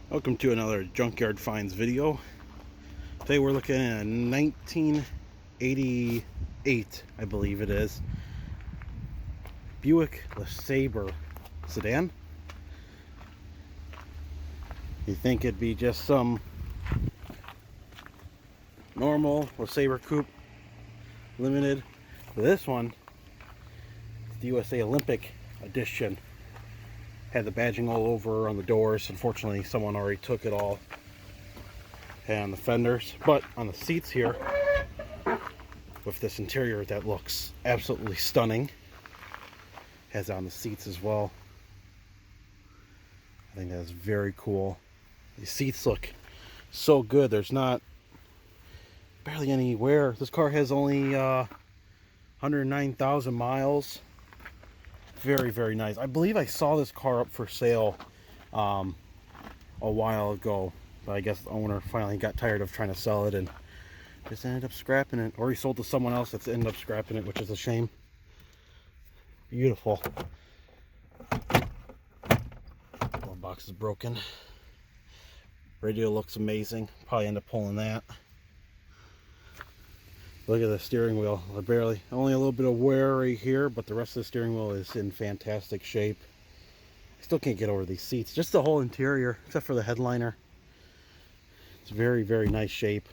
Welcome to another Junkyard Finds video. Today we're looking at a 1988, I believe it is, Buick LeSabre sedan. You think it'd be just some normal LeSabre Coupe Limited, but this one is the USA Olympic edition. Had the badging all over on the doors. Unfortunately, someone already took it all, and on the fenders, but on the seats here, with this interior that looks absolutely stunning. Has it on the seats as well. I think that's very cool. The seats look so good. There's not barely any wear. This car has only 109,000 miles. Very, very nice. I believe I saw this car up for sale a while ago, but I guess the owner finally got tired of trying to sell it and just ended up scrapping it, or he sold to someone else that's ended up scrapping it, which is a shame. Beautiful. Glove box is broken. Radio looks amazing. Probably end up pulling that. Look at the steering wheel. Barely, only a little bit of wear right here, but the rest of the steering wheel is in fantastic shape. I still can't get over these seats. Just the whole interior, except for the headliner. It's very, very nice shape.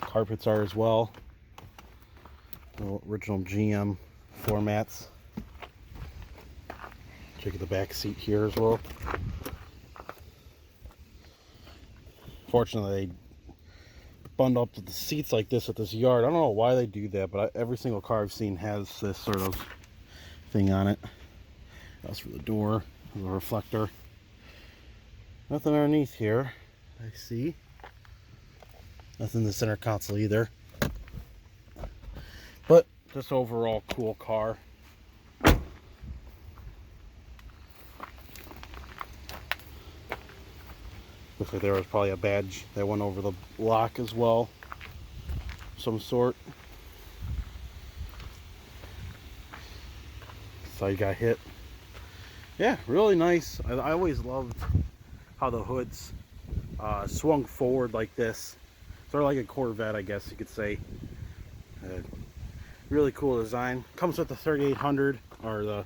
Carpets are as well. The original GM floor mats. Check out the back seat here as well. Fortunately, they bundle up the seats like this at this yard. I don't know why they do that, but every single car I've seen has this sort of thing on it. That's for the door, the reflector. Nothing underneath here, I see. Nothing in the center console either. But just overall cool car. Looks like there was probably a badge that went over the lock as well, some sort. So you got hit. Yeah, really nice. I always loved how the hoods swung forward like this. Sort of like a Corvette, I guess you could say. Really cool design. Comes with the 3800, or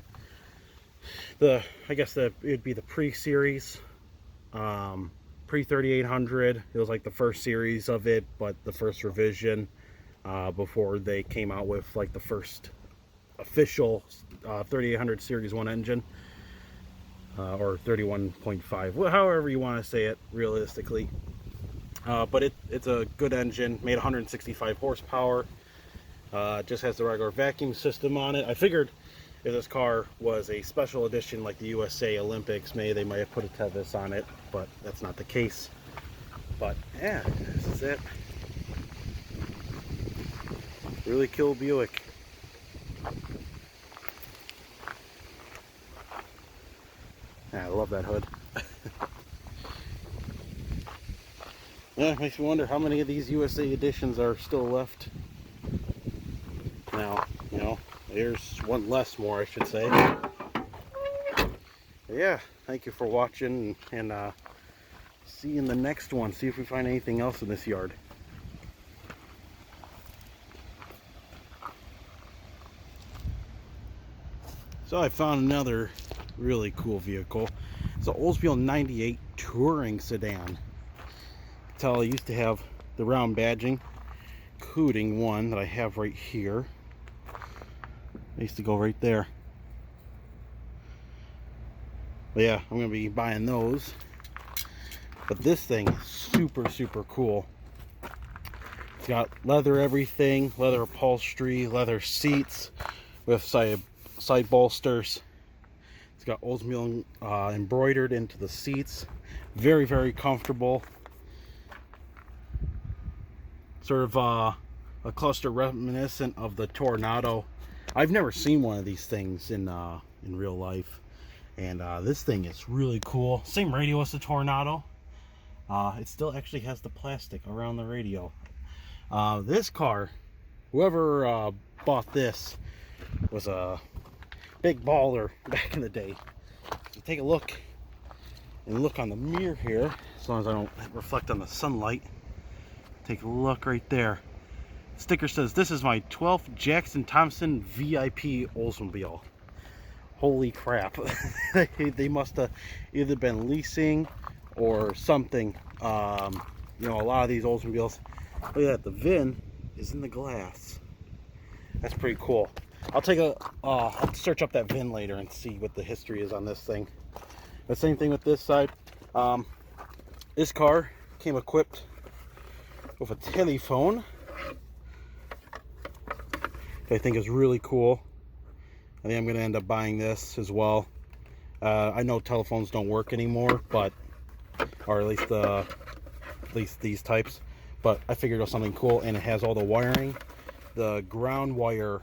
the I guess it'd be the pre-series. Pre-3800, it was like the first series of it, but the first revision before they came out with like the first official 3800 Series 1 engine, or 31.5, however you want to say it realistically. But it's a good engine, made 165 horsepower. Just has the regular vacuum system on it. I figured if this car was a special edition like the USA Olympics, maybe they might have put a Tevis on it, but that's not the case. But yeah, this is it. Really cool Buick. Yeah, I love that hood. Yeah, it makes me wonder how many of these USA editions are still left. Now, you know, there's one less more, I should say. But yeah, thank you for watching, and see you in the next one. See if we find anything else in this yard. So I found another really cool vehicle. It's an Oldsmobile 98 Touring Sedan. You can tell I used to have the round badging, including one that I have right here. I used to go right there. But yeah, I'm going to be buying those. But this thing is super, super cool. It's got leather everything, leather upholstery, leather seats with side bolsters. It's got Oldsmobile embroidered into the seats. Very, very comfortable. Sort of a cluster reminiscent of the Tornado. I've never seen one of these things in real life, and this thing is really cool. Same radio as the Tornado. It still actually has the plastic around the radio. This car, whoever bought this was a big baller back in the day. So take a look and look on the mirror here, as long as I don't reflect on the sunlight. Take a look right there. The sticker says, "This is my 12th Jackson Thompson VIP Oldsmobile." Holy crap. They must have either been leasing or something. You know, a lot of these Oldsmobiles, look at that, the VIN is in the glass. That's pretty cool. I'll search up that VIN later and see what the history is on this thing. The same thing with this side. This car came equipped with a telephone, I think is really cool. I think I'm going to end up buying this as well. I know telephones don't work anymore, but, or at least these types, but I figured it was something cool, and it has all the wiring. The ground wire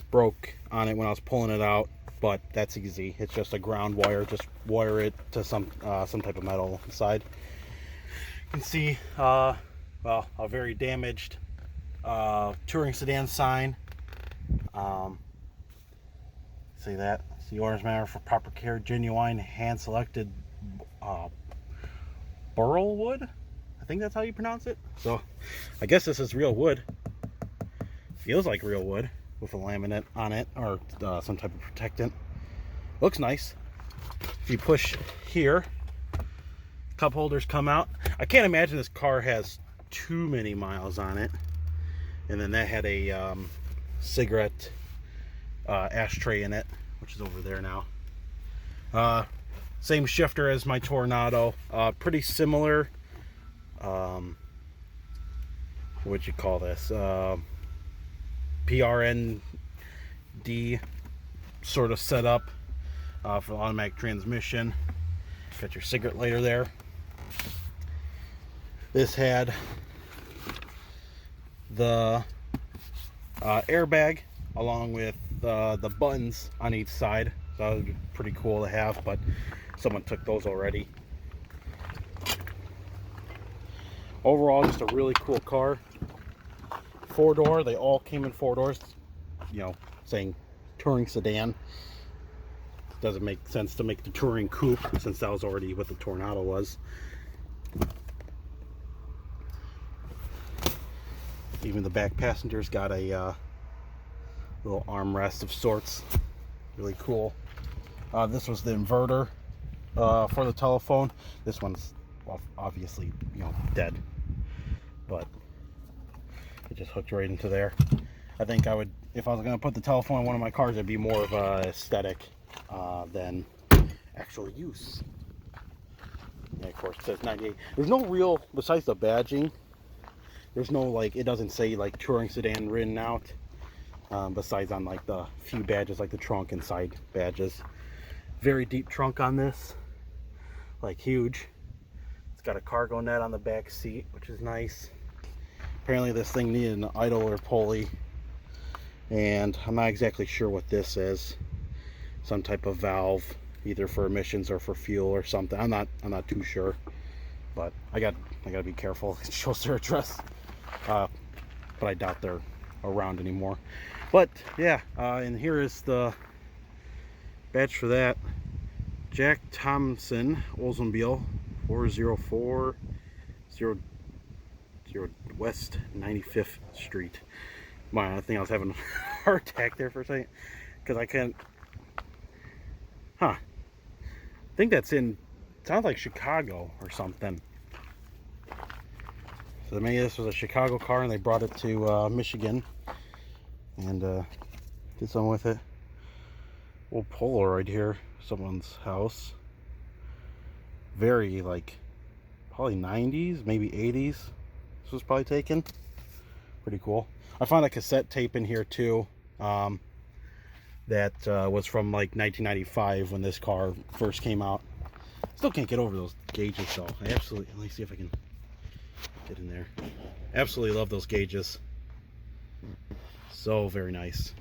broke on it when I was pulling it out, but that's easy. It's just a ground wire. Just wire it to some type of metal inside. You can see, well, a very damaged touring sedan sign. See that? It's the orders matter for proper care, genuine, hand-selected burl wood. I think that's how you pronounce it. So, I guess this is real wood. Feels like real wood with a laminate on it, or some type of protectant. Looks nice. If you push here, cup holders come out. I can't imagine this car has too many miles on it. And then that had a cigarette ashtray in it, which is over there now. Same shifter as my Tornado. Pretty similar. What'd you call this? PRND sort of setup for automatic transmission. Got your cigarette lighter there. This had the airbag along with the buttons on each side. So that would be pretty cool to have, but someone took those already. Overall, just a really cool car. 4-door, they all came in 4 doors. You know, saying touring sedan. Doesn't make sense to make the touring coupe, since that was already what the Tornado was. Even the back passengers got a little armrest of sorts. Really cool. This was the inverter for the telephone. This one's, well, obviously, you know, dead, but it just hooked right into there. I think I would, if I was going to put the telephone in one of my cars, it'd be more of a aesthetic than actual use. And of course, it says 98. There's no real, besides the badging, there's no, like, it doesn't say like touring sedan written out. Besides on like the few badges, like the trunk and side badges. Very deep trunk on this, like huge. It's got a cargo net on the back seat, which is nice. Apparently this thing needed an idler pulley, and I'm not exactly sure what this is. Some type of valve, either for emissions or for fuel or something. I'm not too sure, but I gotta be careful. It shows their address, but I doubt they're around anymore. But yeah, and here is the badge for that. Jack Thompson Oldsmobile 4040 West 95th Street. I think I was having a heart attack there for a second, because I can't. I think that's in, sounds like Chicago or something. So maybe this was a Chicago car and they brought it to Michigan and did something with it. Old Polaroid here, someone's house. Very, like, probably 90s, maybe 80s. This was probably taken. Pretty cool. I found a cassette tape in here too. That was from like 1995 when this car first came out. Still can't get over those gauges though. I absolutely, let me see if I can get in there. Absolutely love those gauges. So very nice.